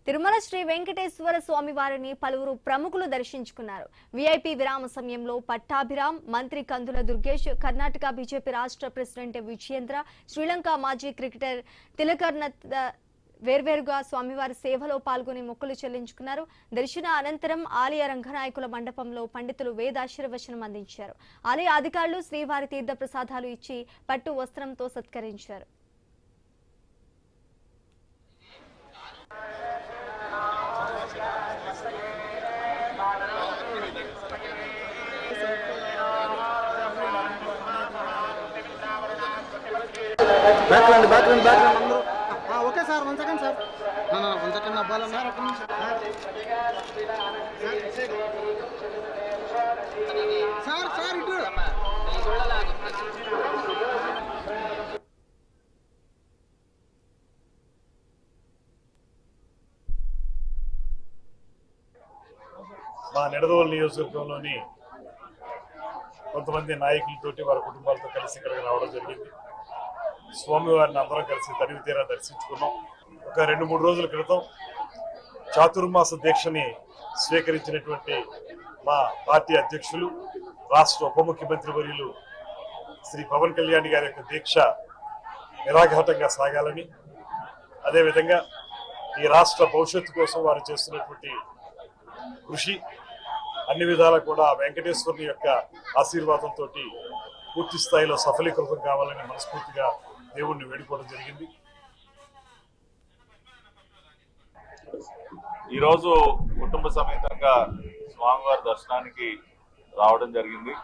తిరుమల శ్రీ వెంకటేశ్వర స్వామి వారిని పలువురు ప్రముఖులు దర్శించుకున్నారు. వీఐపీ విరామ సమయంలో పట్టాభిరామ్, మంత్రి కందుల దుర్గేష్, కర్ణాటక బీజేపీ రాష్ట్ర ప్రెసిడెంట్ విజయేంద్ర, శ్రీలంక మాజీ క్రికెటర్ తిలకర్ణత్ వేర్వేరుగా స్వామివారి సేవలో పాల్గొని మొక్కులు చెల్లించుకున్నారు. దర్శన అనంతరం ఆలయ రంగనాయకుల మండపంలో పండితులు వేదాశీర్వచనం అందించారు. ఆలయ అధికారులు శ్రీవారి తీర్థ ప్రసాదాలు ఇచ్చి పట్టు వస్త్రంతో సత్కరించారు. బ్యాక్గ్రౌండ్ అందరూ okay sir 1 second sir 1 second అబ్బాయి సార్ ఒక్క నిమిషం సార్ ఇటు మా నిడదవోలు నియోజకవర్గంలోని కొంతమంది నాయకులతోటి వారి కుటుంబాలతో కలిసి ఇక్కడికి రావడం జరిగింది. స్వామివారిని అందరం కలిసి తనివి తీరా దర్శించుకున్నాం. ఒక 2-3 రోజుల క్రితం చాతుర్మాస దీక్షని స్వీకరించినటువంటి మా పార్టీ అధ్యక్షులు, రాష్ట్ర ఉప ముఖ్యమంత్రి వర్యులు శ్రీ పవన్ కళ్యాణ్ గారి యొక్క దీక్ష నిరాఘాటంగా సాగాలని, అదేవిధంగా ఈ రాష్ట్ర భవిష్యత్తు కోసం వారు చేస్తున్నటువంటి కృషి అన్ని విధాలా కూడా వెంకటేశ్వరుని యొక్క ఆశీర్వాదంతో పూర్తి స్థాయిలో సఫలీకృతం కావాలని మనస్ఫూర్తిగా దేవుణ్ణి వేడుకోవడం జరిగింది. ఈరోజు కుటుంబ సమేతంగా స్వామివారి దర్శనానికి రావడం జరిగింది.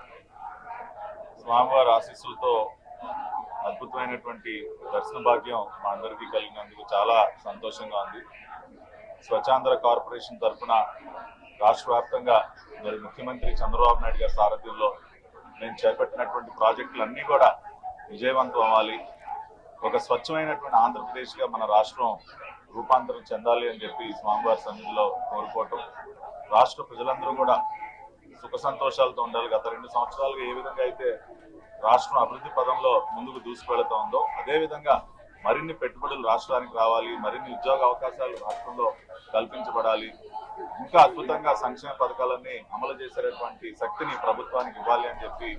స్వామివారి ఆశీస్సులతో అద్భుతమైనటువంటి దర్శన భాగ్యం మా అందరికీ కలిగినందుకు చాలా సంతోషంగా ఉంది. స్వచ్ఛాంధ్ర కార్పొరేషన్ తరఫున రాష్ట్ర వ్యాప్తంగా మరి ముఖ్యమంత్రి చంద్రబాబు నాయుడు గారి సారథ్యంలో నేను చేపట్టినటువంటి ప్రాజెక్టులన్నీ కూడా విజయవంతం అవ్వాలి, ఒక స్వచ్ఛమైనటువంటి ఆంధ్రప్రదేశ్గా మన రాష్ట్రం రూపాంతరం చెందాలి అని చెప్పి స్వామివారి సన్నిధిలో కోరుకోవటం, రాష్ట్ర ప్రజలందరూ కూడా సుఖ సంతోషాలతో ఉండాలి. గత 2 సంవత్సరాలుగా ఏ విధంగా అయితే రాష్ట్రం అభివృద్ధి పదంలో ముందుకు దూసుకెళ్తా ఉందో అదేవిధంగా మరిన్ని పెట్టుబడులు రాష్ట్రానికి రావాలి, మరిన్ని ఉద్యోగ అవకాశాలు రాష్ట్రంలో కల్పించబడాలి, ఇంకా అద్భుతంగా సంక్షేమ పథకాలన్నీ అమలు చేసేటటువంటి శక్తిని ప్రభుత్వానికి ఇవ్వాలి అని చెప్పి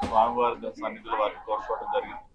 స్వామివారి సన్నిధిలో వారిని కోరుకోవడం జరిగింది.